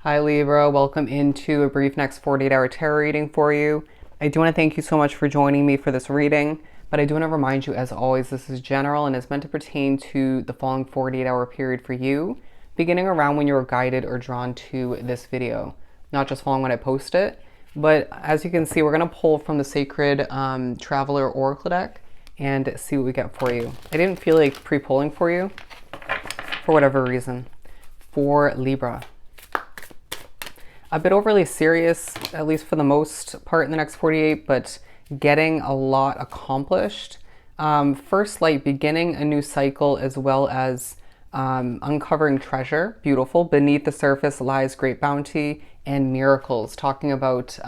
Hi Libra, welcome into a brief next 48-hour tarot reading for you. I do want to thank you so much for joining me for this reading, but I do want to remind you, as always, this is general and is meant to pertain to the following 48-hour period for you, beginning around when you were guided or drawn to this video, not just following when I post it. But as you can see, we're going to pull from the Sacred Traveler Oracle deck and see what we get for you. I didn't feel like pre-pulling for you for whatever reason. For Libra. A bit overly serious, at least for the most part in the next 48, but getting a lot accomplished. First light, beginning a new cycle, as well as uncovering treasure. Beautiful. Beneath the surface lies great bounty and miracles. Talking about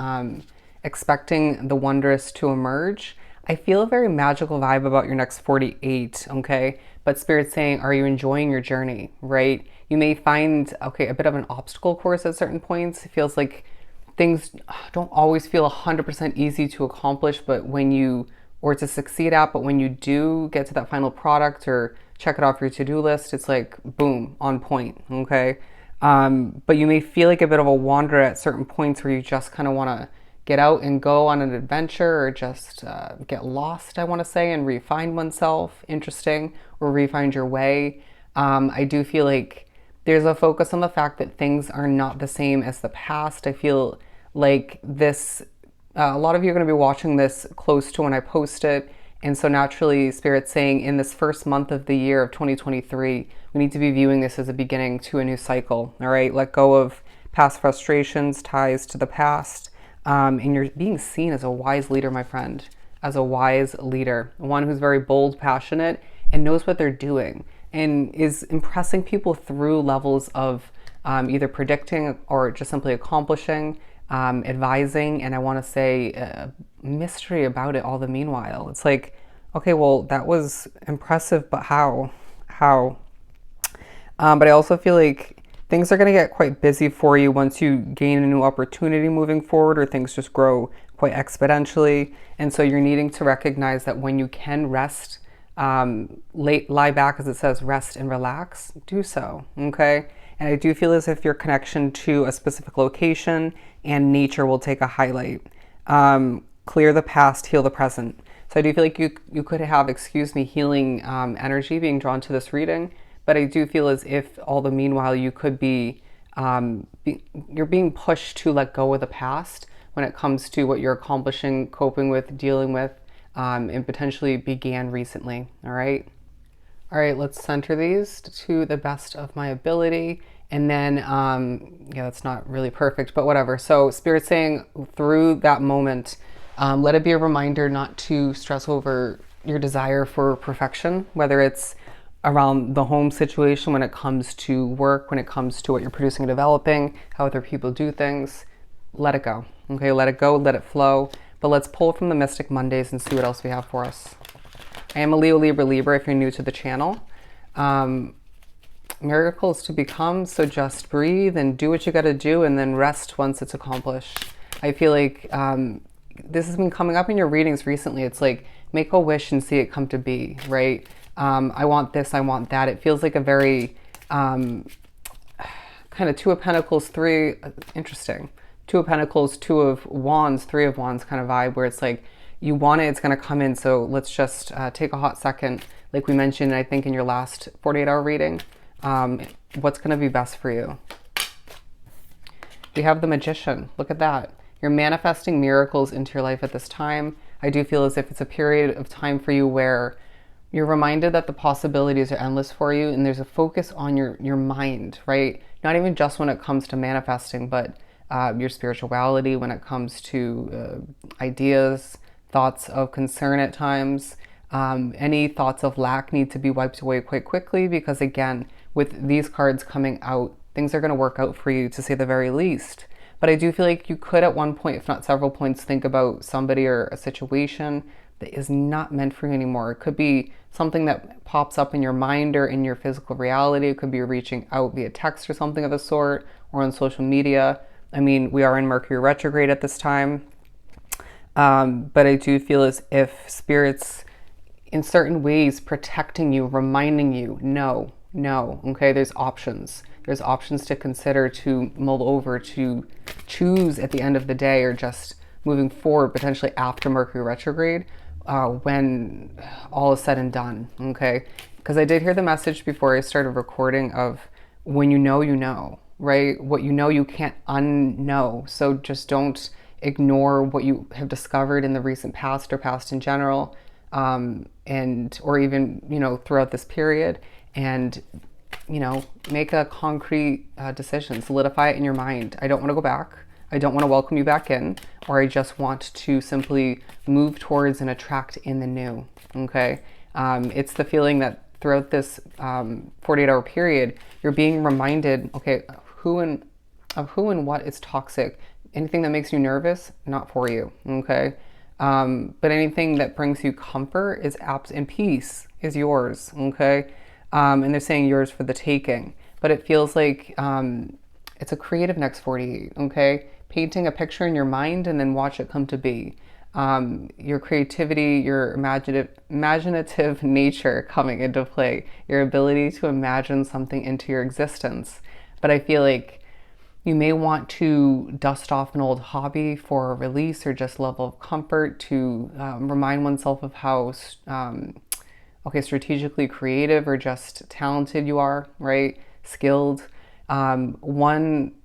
expecting the wondrous to emerge. I feel a very magical vibe about your next 48, okay? But Spirit's saying, are you enjoying your journey, right? You may find, okay, a bit of an obstacle course at certain points. It feels like things don't always feel 100% easy to accomplish, but when you, or to succeed at, but when you do get to that final product or check it off your to-do list, it's like, boom, on point, okay? But you may feel like a bit of a wanderer at certain points where you just kind of want to get out and go on an adventure, or just get lost, I want to say, and refine oneself, interesting, or refine your way. I do feel like there's a focus on the fact that things are not the same as the past. I feel like this, a lot of you are going to be watching this close to when I post it. And so naturally, Spirit's saying in this first month of the year of 2023, we need to be viewing this as a beginning to a new cycle. All right, let go of past frustrations, ties to the past. And you're being seen as a wise leader, my friend, as a wise leader, one who's very bold, passionate, and knows what they're doing, and is impressing people through levels of either predicting or just simply accomplishing, advising, and I want to say mystery about it all the meanwhile. It's like, okay, well, that was impressive, but how? But I also feel like things are going to get quite busy for you once you gain a new opportunity moving forward, or things just grow quite exponentially. And so you're needing to recognize that when you can rest, lie back, as it says, rest and relax, do so, okay? And I do feel as if your connection to a specific location and nature will take a highlight. Clear the past, heal the present. So I do feel like you could have, healing energy being drawn to this reading. But I do feel as if all the meanwhile you could be, you're being pushed to let go of the past when it comes to what you're accomplishing, coping with, dealing with, and potentially began recently, all right? All right, let's center these to the best of my ability. And then, yeah, that's not really perfect, but whatever. So Spirit's saying through that moment, let it be a reminder not to stress over your desire for perfection, whether it's around the home situation, when it comes to work, when it comes to what you're producing and developing, how other people do things. Let it go, okay? Let it go, let it flow. But let's pull from the Mystic Mondays and see what else we have for us. I am a Leo, Libra, if you're new to the channel. Miracles to become, so just breathe and do what you got to do, and then rest once it's accomplished. I feel like this has been coming up in your readings recently. It's like, make a wish and see it come to be, right? I want this, I want that. It feels like a very kind of Two of Pentacles, Three, interesting. Two of Pentacles, Two of Wands, Three of Wands kind of vibe, where it's like, you want it, it's going to come in. So let's just take a hot second, like we mentioned, I think in your last 48-hour reading, what's going to be best for you. We have the Magician. Look at that. You're manifesting miracles into your life at this time. I do feel as if it's a period of time for you where you're reminded that the possibilities are endless for you, and there's a focus on your mind, right? Not even just when it comes to manifesting, but your spirituality, when it comes to ideas, thoughts of concern at times. Any thoughts of lack need to be wiped away quite quickly, because again, with these cards coming out, things are going to work out for you, to say the very least. But I do feel like you could at one point, if not several points, think about somebody or a situation that is not meant for you anymore. It could be something that pops up in your mind or in your physical reality. It could be reaching out via text or something of the sort, or on social media. I mean, we are in Mercury retrograde at this time. But I do feel as if Spirit's in certain ways protecting you, reminding you, no, okay, there's options. there's options to consider, to mull over, to choose at the end of the day, or just moving forward potentially after Mercury retrograde, when all is said and done. Okay, because I did hear the message before I started recording of when you know, right? What you know, you can't unknow. So just don't ignore what you have discovered in the recent past or past in general, and or even, you know, throughout this period, and, you know, make a concrete decision, solidify it in your mind. I don't want to go back. I don't want to welcome you back in, or I just want to simply move towards and attract in the new. Okay. It's the feeling that throughout this 48-hour period, you're being reminded, okay, who and what is toxic. Anything that makes you nervous, not for you. Okay. But anything that brings you comfort is and peace is yours. Okay. And they're saying yours for the taking, but it feels like it's a creative next 48. Okay. Painting a picture in your mind and then watch it come to be. Your creativity, your imaginative nature coming into play, your ability to imagine something into your existence. But I feel like you may want to dust off an old hobby for a release, or just level of comfort to remind oneself of how strategically creative or just talented you are, right? Skilled. 1,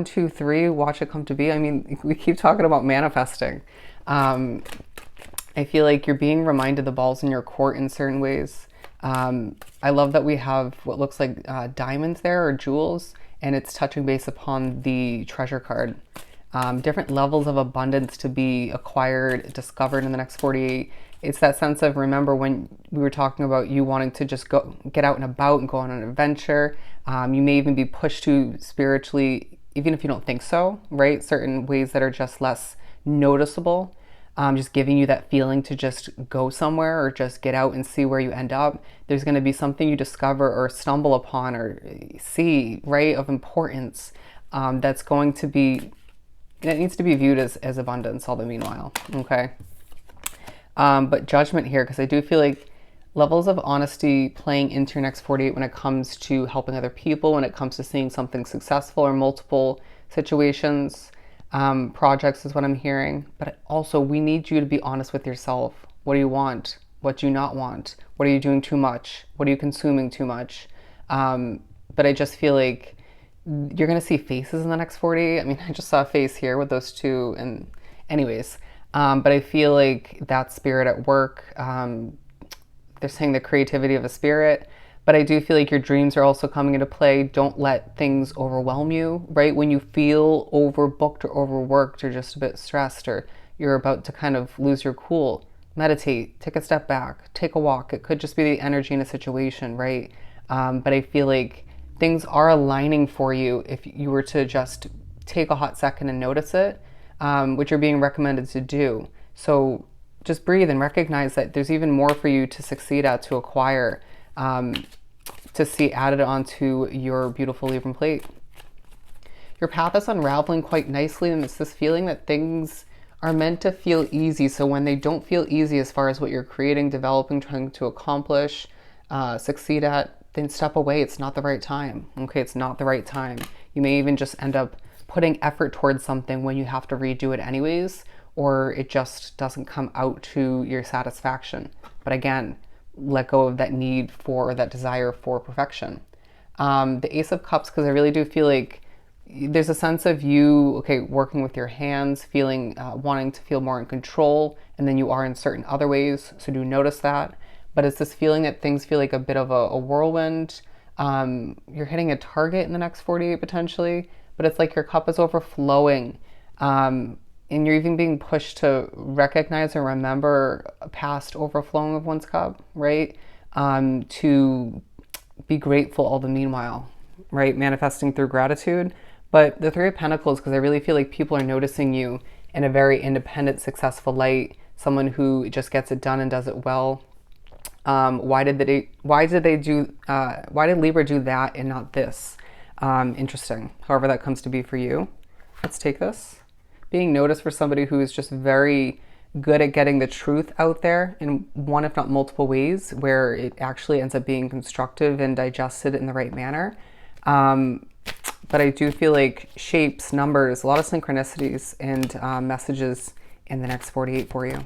2, 3, watch it come to be. I mean, we keep talking about manifesting. I feel like you're being reminded the ball's in your court in certain ways. I love that we have what looks like diamonds there, or jewels, and it's touching base upon the treasure card. Different levels of abundance to be acquired, discovered in the next 48. It's that sense of, remember when we were talking about you wanting to just get out and about and go on an adventure. You may even be pushed to spiritually, even if you don't think so, right? Certain ways that are just less noticeable, just giving you that feeling to just go somewhere or just get out and see where you end up. There's going to be something you discover or stumble upon or see, right, of importance, that's going to be, it needs to be viewed as abundance all the meanwhile. Okay. But judgment here, because I do feel like levels of honesty playing into your next 48 when it comes to helping other people, when it comes to seeing something successful or multiple situations, projects is what I'm hearing. But also, we need you to be honest with yourself. What do you want? What do you not want? What are you doing too much? What are you consuming too much? But I just feel like you're going to see faces in the next 48. I mean, I just saw a face here with those two. And anyways, but I feel like that spirit at work, they're saying the creativity of a spirit, but I do feel like your dreams are also coming into play. Don't let things overwhelm you, right? When you feel overbooked or overworked or just a bit stressed, or you're about to kind of lose your cool, meditate, take a step back, take a walk. It could just be the energy in a situation, right? But I feel like things are aligning for you if you were to just take a hot second and notice it, which you're being recommended to do. So just breathe and recognize that there's even more for you to succeed at, to acquire, to see added onto your beautiful Libra plate. Your path is unraveling quite nicely, and it's this feeling that things are meant to feel easy. So when they don't feel easy as far as what you're creating, developing, trying to accomplish, succeed at, then step away. It's not the right time. Okay, it's not the right time. You may even just end up putting effort towards something when you have to redo it anyways, or it just doesn't come out to your satisfaction. But again, let go of that need for, or that desire for perfection. The Ace of Cups, because I really do feel like there's a sense of you, okay, working with your hands, feeling, wanting to feel more in control, and then you are in certain other ways, so do notice that. But it's this feeling that things feel like a bit of a whirlwind. You're hitting a target in the next 48 potentially, but it's like your cup is overflowing. And you're even being pushed to recognize and remember a past overflowing of one's cup, right? To be grateful all the meanwhile, right? Manifesting through gratitude. But the Three of Pentacles, because I really feel like people are noticing you in a very independent, successful light, someone who just gets it done and does it well. Why did Libra do that and not this? Interesting. However that comes to be for you. Let's take this. Being noticed for somebody who is just very good at getting the truth out there in one, if not multiple ways, where it actually ends up being constructive and digested in the right manner. But I do feel like shapes, numbers, a lot of synchronicities and messages in the next 48 for you.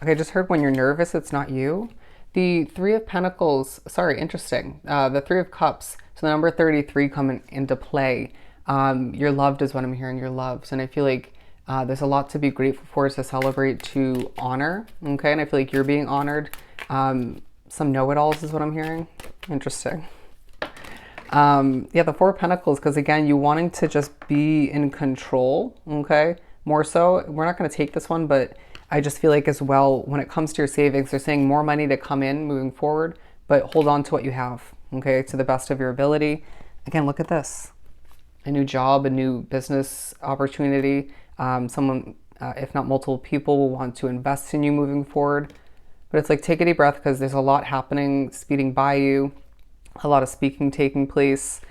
Okay, I just heard when you're nervous, it's not you. The Three of Pentacles, sorry, interesting. The Three of Cups, so the number 33 coming into play. You're loved is what I'm hearing, you're loved. And I feel like there's a lot to be grateful for, to celebrate, to honor, okay? And I feel like you're being honored. Some know-it-alls is what I'm hearing. Interesting. Yeah, the Four of Pentacles, because again, you wanting to just be in control, okay? More so, we're not going to take this one, but I just feel like as well, when it comes to your savings, they're saying more money to come in moving forward, but hold on to what you have, okay, to the best of your ability. Again, look at this. A new job, a new business opportunity. Someone, if not multiple people, will want to invest in you moving forward. But it's like, take a deep breath, because there's a lot happening, speeding by you. A lot of speaking taking place,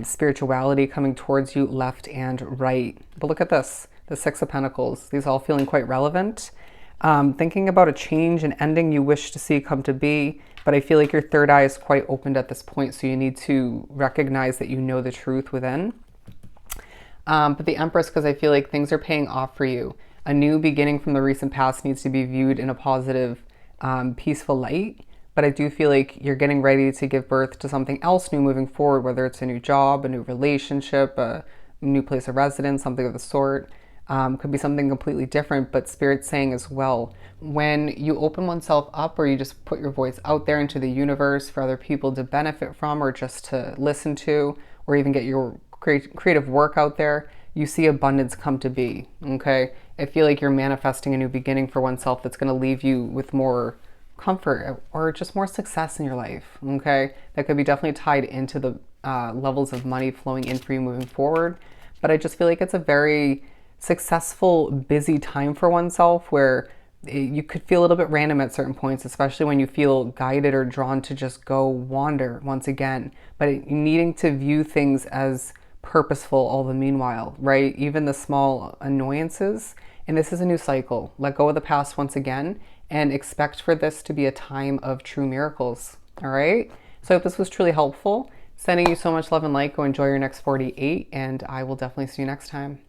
spirituality coming towards you left and right. But look at this, the Six of Pentacles. These all feeling quite relevant. Thinking about a change and ending you wish to see come to be, but I feel like your third eye is quite opened at this point, so you need to recognize that you know the truth within. But the Empress, because I feel like things are paying off for you. A new beginning from the recent past needs to be viewed in a positive, peaceful light. But I do feel like you're getting ready to give birth to something else new moving forward, whether it's a new job, a new relationship, a new place of residence, something of the sort. Could be something completely different, but Spirit's saying as well, when you open oneself up or you just put your voice out there into the universe for other people to benefit from, or just to listen to, or even get your creative work out there, you see abundance come to be, okay? I feel like you're manifesting a new beginning for oneself that's going to leave you with more comfort or just more success in your life, okay? That could be definitely tied into the levels of money flowing in for you moving forward. But I just feel like it's a very successful, busy time for oneself, where you could feel a little bit random at certain points, especially when you feel guided or drawn to just go wander once again. But needing to view things as purposeful all the meanwhile, right? Even the small annoyances. And this is a new cycle. Let go of the past once again and expect for this to be a time of true miracles. All right. So I hope this was truly helpful. Sending you so much love and light. Go enjoy your next 48, and I will definitely see you next time.